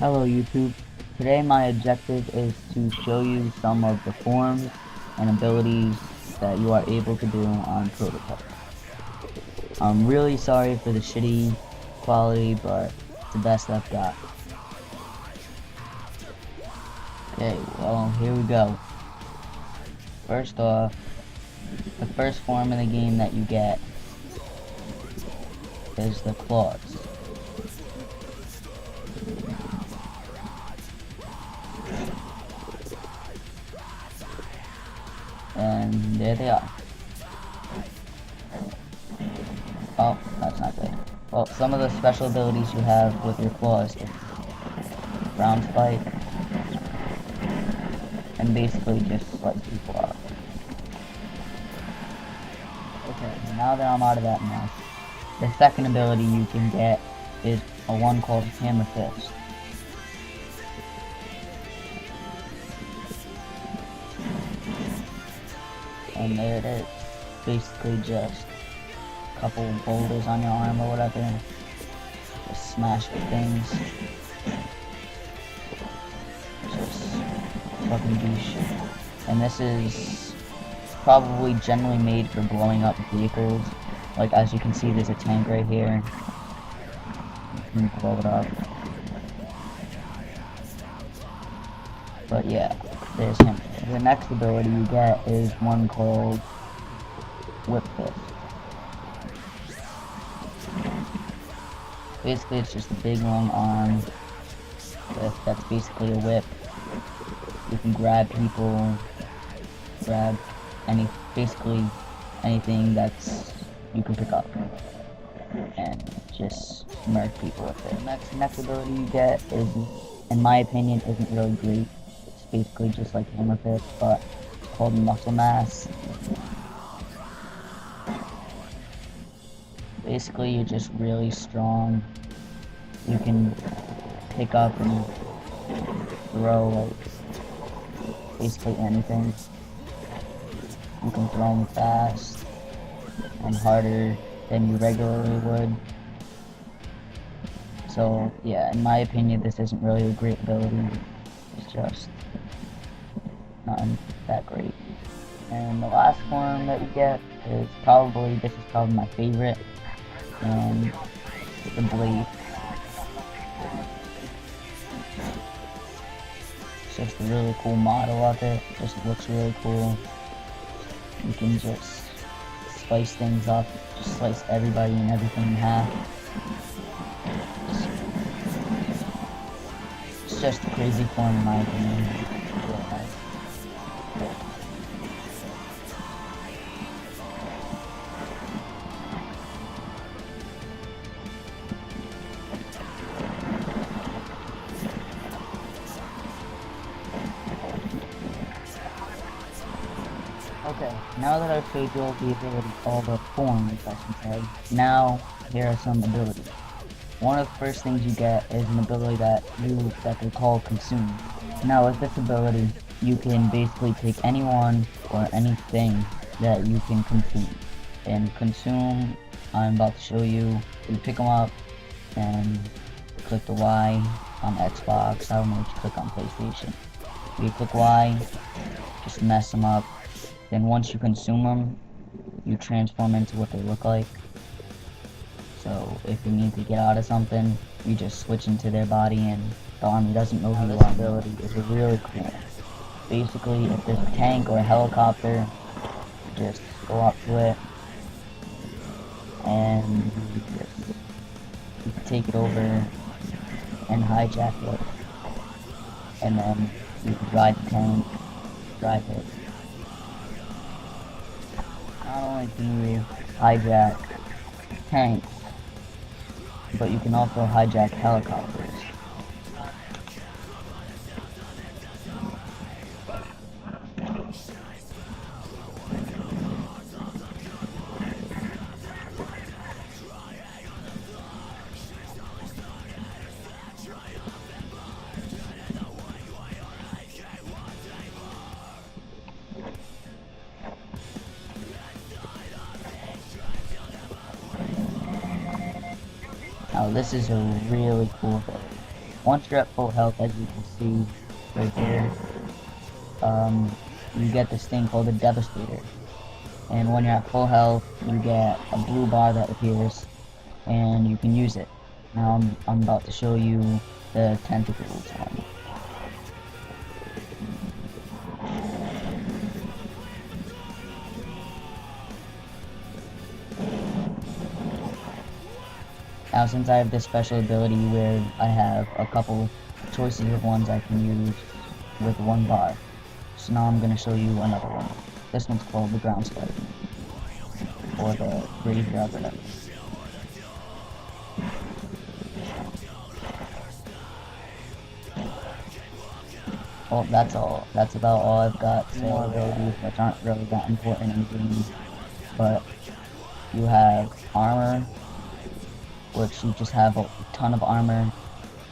Hello YouTube. Today my objective is to show you some of the forms and abilities that you are able to do on Prototype. I'm really sorry for the shitty quality, but it's the best I've got. Okay, well here we go. First off, the first form in the game that you get is the claws. And there they are. Oh, that's not good. Well, some of the special abilities you have with your claws is ground spike, and basically just slice people up. Okay, now that I'm out of that mess, the second ability you can get is a one called Hammer Fist. And there it is. Basically just a couple boulders on your arm or whatever. Just smash the things. Just fucking do shit. And this is probably generally made for blowing up vehicles. Like as you can see, there's a tank right here. You can blow it up. But yeah, there's him. The next ability you get is one called Whip Fist. Basically, it's just a big long arm that's basically a whip. You can grab people, grab basically anything that's you can pick up, and just murk people with it. Next ability you get is, in my opinion, isn't really great. It's basically just like Hammer Fist, but it's called Muscle Mass. Basically, you're just really strong. You can pick up and throw like basically anything. You can throw them fast and harder than you regularly would. So yeah, in my opinion, this isn't really a great ability. It's just not that great. And the last form that you get is this is probably my favorite, and the blade. It's just a really cool model of it. Just looks really cool. You can just slice things up, just slice everybody and everything in half. It's just a crazy form in my opinion. Okay, now that I've showed you all the forms, I should say, now here are some abilities. One of the first things you get is an ability that they call Consume. Now with this ability, you can basically take anyone or anything that you can consume. And Consume, I'm about to show you. You pick them up and click the Y on Xbox. I don't know what you click on PlayStation. You click Y, just mess them up. Then once you consume them, you transform into what they look like. So if you need to get out of something, you just switch into their body and the army doesn't know who you are. This ability is really cool. Basically, if there's a tank or a helicopter, you just go up to it and you can take it over and hijack it. And then you can ride the tank, drive it. Not only can you hijack tanks, but you can also hijack helicopters. Now this is a really cool ability. Once you're at full health, as you can see right there, you get this thing called a Devastator. And when you're at full health, you get a blue bar that appears, and you can use it. Now I'm about to show you the tentacles one. Now since I have this special ability where I have a couple choices of ones I can use with one bar, so now I'm going to show you another one. This one's called the ground spike, or the graveyard whatever. Well, that's all. That's about all I've got. More abilities which aren't really that important in the game, but you have armor, which you just have a ton of armor,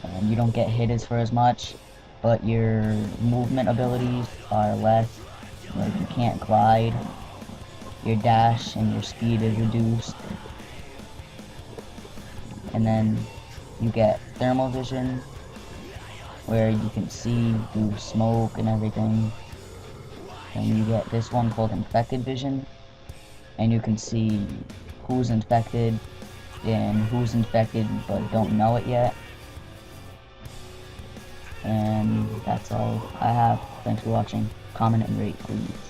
and you don't get hit for as much, but your movement abilities are less. Like, you can't glide, your dash and your speed is reduced, and then you get thermal vision, where you can see through smoke and everything, and you get this one called infected vision, and you can see who's infected and who's infected but don't know it yet. And that's all I have. Thanks for watching. Comment and rate, please.